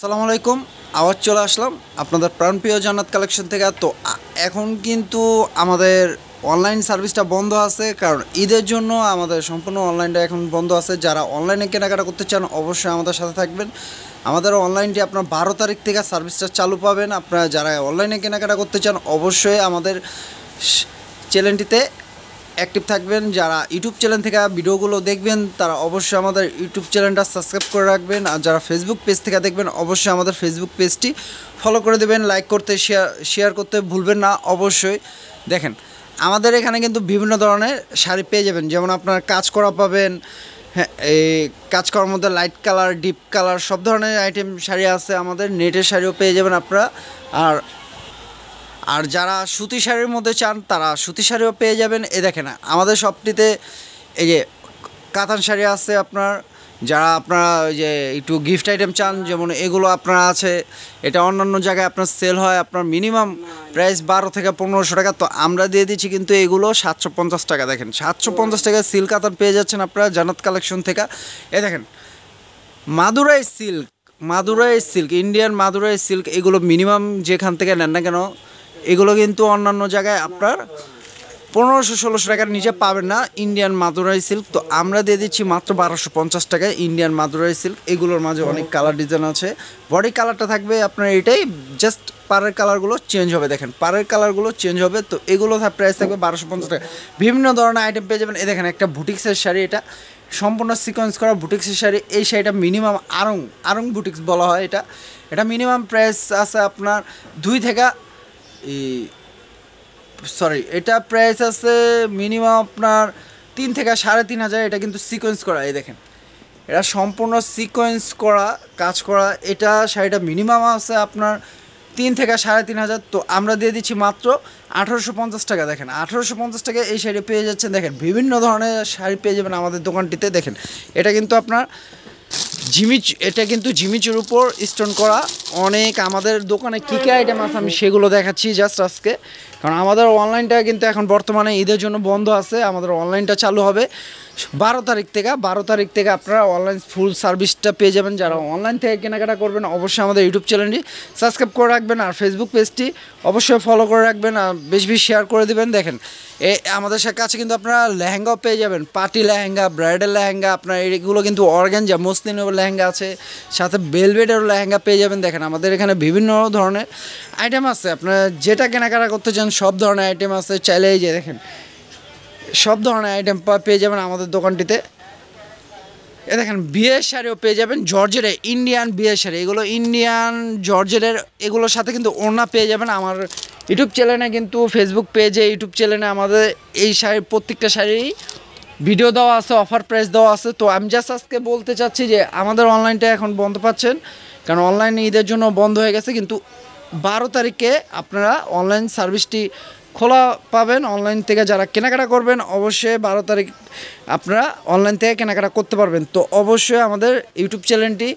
আসসালামু আলাইকুম। আবার চলে আসলাম আপনাদের প্রাণপ্রিয় জান্নাত কালেকশন থেকে। তো এখন কিন্তু আমাদের অনলাইন সার্ভিসটা বন্ধ আছে, কারণ ঈদের জন্য আমাদের সম্পূর্ণ অনলাইনটা এখন বন্ধ আছে। যারা অনলাইনে কেনাকাটা করতে চান অবশ্যই আমাদের সাথে থাকবেন। আমাদের অনলাইনটি আপনার 12 তারিখ থেকে সার্ভিসটা চালু পাবেন। আপনারা যারা অনলাইনে কেনাকাটা করতে চান অবশ্যই আমাদের চ্যানেলটিতে অ্যাক্টিভ থাকবেন। যারা ইউটিউব চ্যানেল থেকে ভিডিওগুলো দেখবেন তারা অবশ্যই আমাদের ইউটিউব চ্যানেলটা সাবস্ক্রাইব করে রাখবেন। আর যারা ফেসবুক পেজ থেকে দেখবেন অবশ্যই আমাদের ফেসবুক পেজটি ফলো করে দেবেন, লাইক করতে শেয়ার করতে ভুলবেন না। অবশ্যই দেখেন আমাদের এখানে কিন্তু বিভিন্ন ধরনের শাড়ি পেয়ে যাবেন, যেমন আপনার কাজ করা পাবেন, হ্যাঁ এই কাজ করার মধ্যে লাইট কালার, ডিপ কালার সব ধরনের আইটেম শাড়ি আছে। আমাদের নেটের শাড়িও পেয়ে যাবেন আপনারা। আর যারা সুতি শাড়ির মধ্যে চান তারা সুতি শাড়িও পেয়ে যাবেন। দেখেন আমাদের শপটিতে এই যে কাতান শাড়ি আছে আপনার। যারা আপনারা ওই যে একটু গিফট আইটেম চান, যেমন এগুলো আপনার আছে, এটা অন্যান্য জায়গায় আপনার সেল হয় আপনার মিনিমাম প্রাইস 12 থেকে 1500 টাকা। তো আমরা দিয়ে দিচ্ছি কিন্তু এগুলো 750 টাকা। দেখেন 750 টাকায় সিল্ক কাতান পেয়ে যাচ্ছেন আপনারা জান্নাত কালেকশন থেকে। দেখেন Madurai silk, Indian Madurai silk, এগুলো মিনিমাম যেখান থেকে নেন না কেন এগুলো কিন্তু অন্যান্য জায়গায় আপনার 1500-1600 টাকার নিচে পাবেন না ইন্ডিয়ান মাদুরাই সিল্ক। তো আমরা দিয়ে দিচ্ছি মাত্র 1250 টাকায় ইন্ডিয়ান মাদুরাই সিল্ক। এগুলোর মাঝে অনেক কালার ডিজাইন আছে। বডি কালারটা থাকবে আপনার এটাই, জাস্ট পাড়ের কালারগুলো চেঞ্জ হবে। দেখেন পাড়ের কালারগুলো চেঞ্জ হবে। তো এগুলো প্রাইস থাকবে 1250 টাকা। বিভিন্ন ধরনের আইটেম পেয়ে যাবেন। দেখেন একটা বুটিক্সের শাড়ি, এটা সম্পূর্ণ সিকোয়েন্স করা বুটিক্সের শাড়ি। এই শাড়িটা মিনিমাম আরং বুটিক্স বলা হয়। এটা মিনিমাম প্রাইস আছে আপনার 2 থেকে এটা প্রাইস আছে মিনিমাম আপনার 3 থেকে 3500। এটা কিন্তু সিকোয়েন্স করা। দেখেন এটা সম্পূর্ণ সিকোয়েন্স করা কাজ করা। এটা শাড়িটা মিনিমাম আছে আপনার 3 থেকে 3500। তো আমরা দিয়ে দিচ্ছি মাত্র 1850 টাকা। দেখেন 1850 টাকায় এই শাড়ি পেয়ে যাচ্ছেন। দেখেন বিভিন্ন ধরনের শাড়ি পেয়ে যাবেন আমাদের দোকানটিতে। দেখেন এটা কিন্তু আপনার এটা কিন্তু জিমিচুর উপর স্টোন করা। অনেক আমাদের দোকানে কী কী আইটেম আছে আমি সেগুলো দেখাচ্ছি জাস্ট আজকে, কারণ আমাদের অনলাইনটা কিন্তু এখন বর্তমানে ঈদের জন্য বন্ধ আছে। আমাদের অনলাইনটা চালু হবে 12 তারিখ থেকে আপনারা অনলাইন ফুল সার্ভিসটা পেয়ে যাবেন। যারা অনলাইন থেকে কেনাকাটা করবেন অবশ্যই আমাদের ইউটিউব চ্যানেলটি সাবস্ক্রাইব করে রাখবেন, আর ফেসবুক পেজটি অবশ্যই ফলো করে রাখবেন, আর বেশি শেয়ার করে দেবেন। দেখেন আমাদের কাছে কিন্তু আপনারা লেহেঙ্গাও পেয়ে যাবেন, পার্টি লেহেঙ্গা, ব্রাইডাল লেহেঙ্গা, আপনার এগুলো কিন্তু অর্গানজা মসলিনের লেহেঙ্গা আছে, সাথে বেলভেটের লেহেঙ্গা পেয়ে যাবেন। দেখেন আমাদের এখানে বিভিন্ন ধরনের আইটেম আছে। আপনারা যেটা কেনাকাটা করতে চান সব ধরনের আইটেম আছে। চাইলে এই যে দেখেন সব ধরনের আইটেম পেয়ে যাবেন আমাদের দোকানটিতে। দেখেন বিয়ের শাড়িও পেয়ে যাবেন, জর্জেটের ইন্ডিয়ান বিয়ের শাড়ি, এগুলো ইন্ডিয়ান জর্জেটের। এগুলোর সাথে কিন্তু ওড়না পেয়ে যাবেন। আমার ইউটিউব চ্যানেলে কিন্তু ফেসবুক পেজে ইউটিউব চ্যানেলে আমাদের এই শাড়ির প্রত্যেকটা শাড়ি ভিডিও দেওয়া আছে, অফার প্রাইস দেওয়া আছে। তো আমি জাস্ট আজকে বলতে চাচ্ছি যে আমাদের অনলাইনটা এখন বন্ধ পাচ্ছেন, কারণ অনলাইনে ঈদের জন্য বন্ধ হয়ে গেছে। কিন্তু 12 তারিখে আপনারা অনলাইন সার্ভিসটি খোলা পাবেন। অনলাইন থেকে যারা কেনাকাটা করবেন অবশ্যই 12 তারিখ আপনারা অনলাইন থেকে কেনাকাটা করতে পারবেন। তো অবশ্যই আমাদের ইউটিউব চ্যানেলটি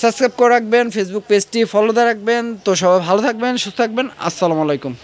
সাবস্ক্রাইব করে রাখবেন, ফেসবুক পেজটি ফলো দিয়ে রাখবেন। তো সবাই ভালো থাকবেন, সুস্থ থাকবেন। আসসালামু আলাইকুম।